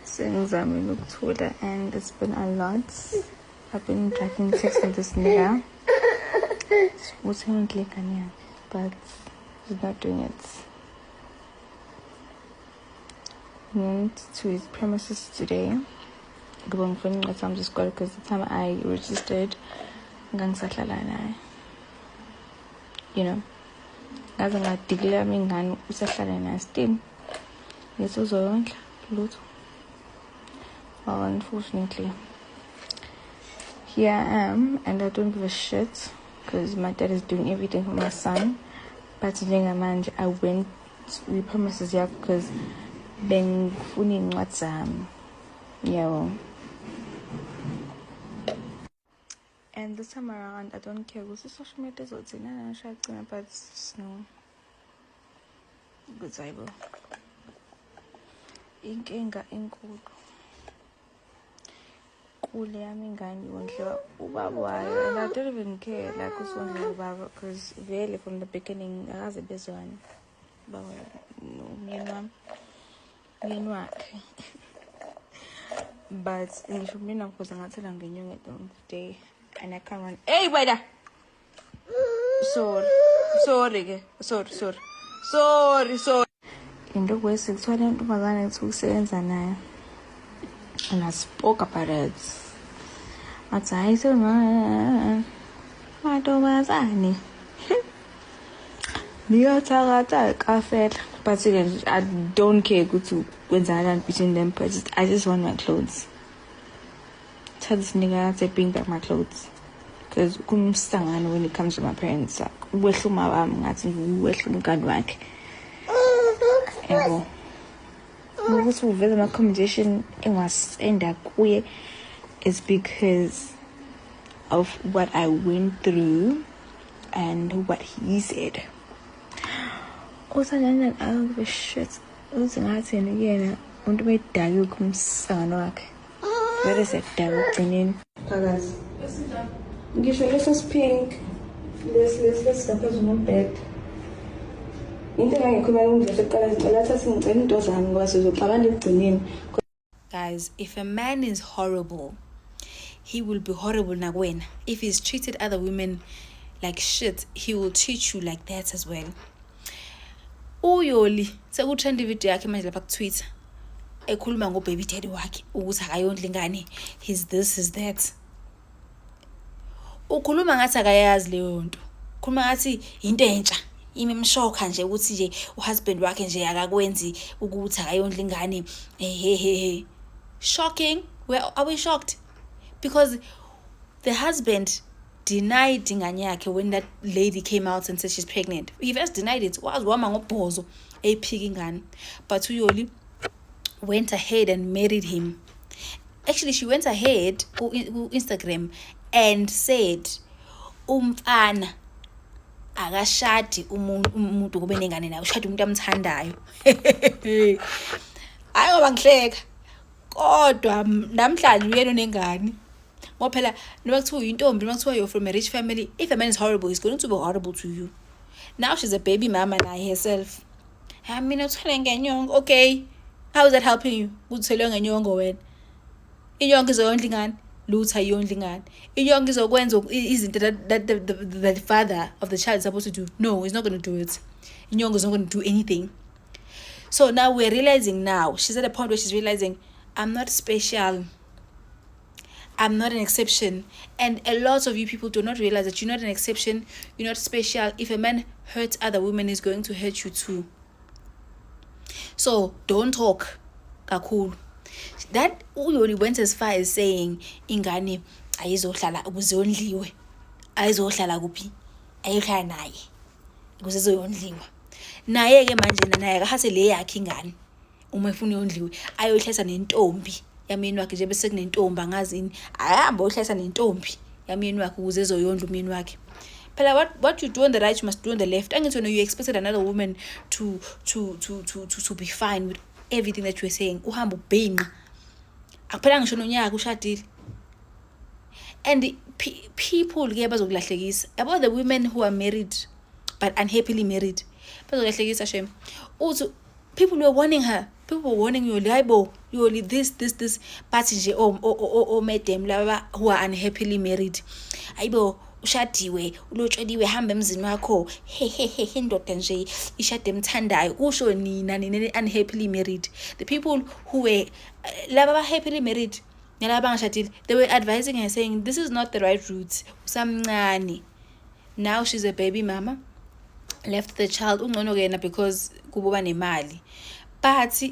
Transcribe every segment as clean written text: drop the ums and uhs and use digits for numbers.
Sengizamile ukuthula and it's been a lot. I've been tracking text with this nigga. What's happening Kanya? But he's not doing it. We went to his premises today. Going for him at just got because the time I registered you know. Ngaze ngadiclare ingane usahlala naye still. Yeso zonke lutho. Well, unfortunately, here I am, and I don't give a shit because my dad is doing everything for my son. But njengamanje I went to premises here because bengifuna incwadi zami. Yeah. And this time around, I don't care who's the social media is what's in it, but no. Good cyber. Inkinga enkulu. Kule yami ingane yondliwa ubaba wayo, and I don't even care like usondla ubaba because really from the beginning akaze bezwane. Baba no myeni wakhe. But ngisho mina ngikhoza ngathela ngenyongo at the end of the day. And I can't run. Hey, brother. Sorry. Into kwesikuthwala intombazane ethi ukusebenza naye. And I spoke about it. Athi hayi mantombazane. Niyathakatha kafela. But again, I don't care ukuthi kwenzakalani between them, but I just want my clothes. Tell this nigga to bring back my clothes. Because when it comes to my parents, my accommodation is because of what I went through and what he said. Also, I don't give a shit. Where is it? Guys, let's pink. Let's stop us on bed. Guys, if a man is horrible, he will be horrible nagwen. If he's treated other women like shit, he will treat you like that as well. Uyoli, sekutrend video yakhe manje lapha ku Twitter. Ekhuluma ngobaby daddy wakhe ukuthi akayondla ingane, he's this is that. Ukhuluma ngathi akayazi leyo nto. Ukhuluma ngathi into entsha. Imemshoka nje ukuthi nje uhusband wakhe nje akakwenzi ukuthi akayondla ingane. Shocking. Are we shocked? Because the husband denied ingane yakhe when that lady came out and said she's pregnant. He first denied it. Was wama ngobhozo ephika ingane. But Uyoli went ahead and married him. Actually, she went ahead on Instagram and said, umfana akashadi umuntu kube nengane naye, ushada umuntu amthandayo. Hayi ngoba ngihleka. Kodwa namhlanje uyena nengane. Ngoba phela noma kuthiwa uyintombi, noma kuthiwa you're from a rich family, if a man is horrible, he's going to be horrible to you. Now she's a baby mama naye herself. I mean, okay. How is that helping you? Uthele ngenyongo wena. Inyongo izondla ingane, lutha iyondla ingane. Inyongo izokwenza izinto that the father of the child is supposed to do. No, he's not going to do it. Inyongo is not going to do anything. So now we're realizing now, she's at a point where she's realizing, I'm not special. I'm not an exception. And a lot of you people do not realize that you're not an exception, you're not special. If a man hurts other women, he's going to hurt you too. So don't talk kakhulu. That Uyoli went as far as saying ingane ayizohlala ukuzondliwe. Ayizohlala kuphi? Ayihlala naye. Ukuze zoyondliwa. Naye ke manje naye akahase le yakhe ingane. Uma efuna yondliwe ayohlesa nentombi. Yamini wakhe nje bese kunentombi angazini. Ahamba ohlesa nentombi. Yamini wakhe ukuze zoyondla umini wakhe. Phela what you do on the right you must do on the left. Angithi you expected another woman to be fine with everything that you were saying. Uhamba ubhinqa. Akuphela ngisho nonyaka ushadile. And people ke bazokulahlekisa. About the women who are married but unhappily married. Bazokulahlekisa shem. Also people were warning her people warning you, you're this, but nje madam laba who are unhappily married. Ayibo, ushadiwe, ulotsheliwe, hamba emzini wakho. He, indoda nje ishade emthandayo. Kusho nina unhappily married. The people who were laba happily married, nalaba bangashadile, they were advising her saying this is not the right route. Usamncane. Now she's a baby mama, left the child ungcono kena because kububa nemali. But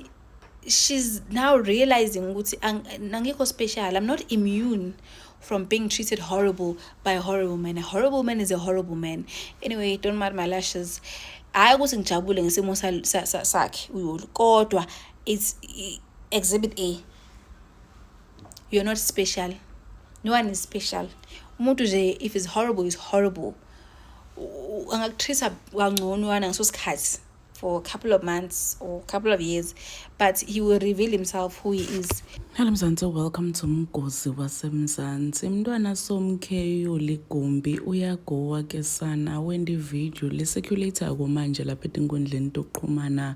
she's now realizing ukuthi angikho special. I'm not immune from being treated horrible by a horrible man. A horrible man is a horrible man. Anyway, don't mind my lashes. I ukuthi ngijabule ngesimo sakhe uyolo. Kodwa it's exhibit A. You're not special. No one is special. Umuntu nje if it's horrible, it's horrible. Angakutreat kangcono ngaleso sikhathi for a couple of months or a couple of years, but he will reveal himself who he is. Hello Mzansi, welcome to Mgozi waseMzansi. Mntwana somkheyo ligumbi uyagowa ke sana wendi video le circulator manje lapha etinkundleni tokuqhumana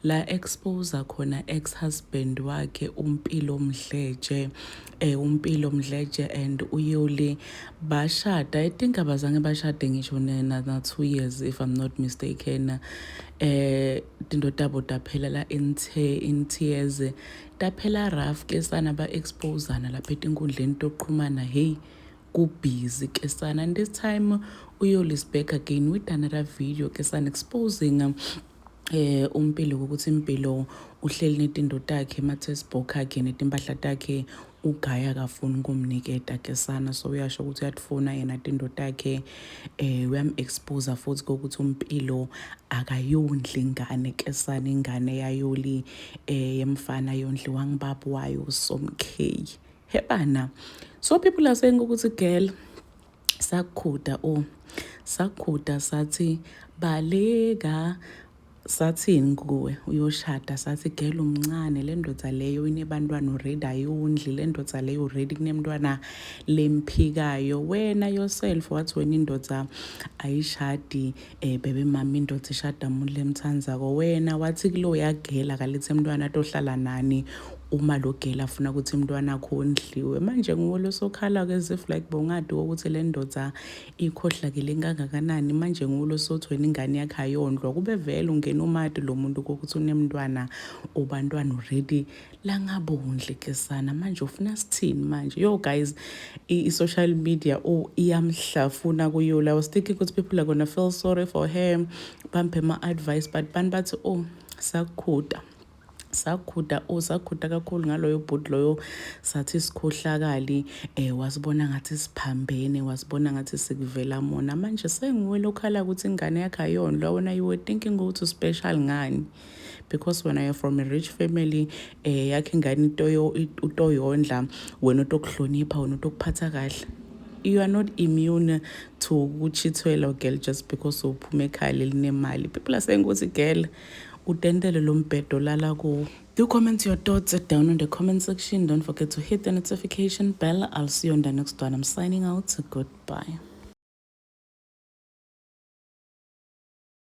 la expose khona ex-husband wakhe Umpilo Mdletshe. Umpilo Mdletshe and uyoli bashada. I think abazange bashade ngisho na 2 years if I'm not mistaken. Tindo tabo taphela la in tears taphela rough ke sana ba exposeana lapha etinkundleni tokuqhumana. Hey, ku busy ke sana, and this time uyoli is back again with another video ke sana exposing Umpilo ukuthi Impilo uhleli netindo takhe emathesbook akhe netimpahla takhe ugaya kafuni kumniketa ke sana, so uyasho ukuthi uyatfuna yena tindo takhe uyam expose futhi ukuthi Umpilo akayondli ingane ke sana, ingane yayoli yemfana yondli wangibaba wayo Somkheyi. Hebana, so people are saying ukuthi girl sakhuda sakhuda sathi baleka sathini kuwe uyoshada, sathi girl umncane le ndoda leyo inebantwana already ayondli, le ndoda leyo already kunemntwana lemphikayo. Wena yourself wathi wena indoda ayishadi bebe mama, indoda ishada umuntu lemthandzako. Wena wathi kulo yagela kalethi emntwana tohlala nani uma lo gela afuna ukuthi umntwana akho ondliwe. Manje nguwe losokhala ke if like bongadi ukuthi le ndoda ikhohla ke lengangakanani. Manje nguwe losothi wena ingane yakhe ayondlwa, kube vele ungena umati lo muntu ukuthi unemntwana ubantwana already la ngabondli ke sana. Manje ufuna sithini manje? Yo guys, i-social media iyamhlafuna kuyo. I was thinking ukuthi people are gonna feel sorry for him, bampe ma advice, but bathi sakhuda kakhulu ngaloyo bhuti loyo. Sathi sikhohlakali wasibona ngathi siphambene, wasibona ngathi sikuvela mona. Manje senguwe lokhala ukuthi ingane yakhe ayondlwa. Wena you were thinking ukuthi special ngani, because when you're from a rich family yakhe ingane utoyondla, wena utokuhlonipha, wena utokuphatha kahle. You are not immune to ukuchithwela girl just because uphume ekhaya elinemali. People are saying ukuthi girl utendele lo mbhedo lala kuwo. Do comment your thoughts down in the comment section. Don't forget to hit the notification bell. I'll see you on the next one. I'm signing out. Goodbye.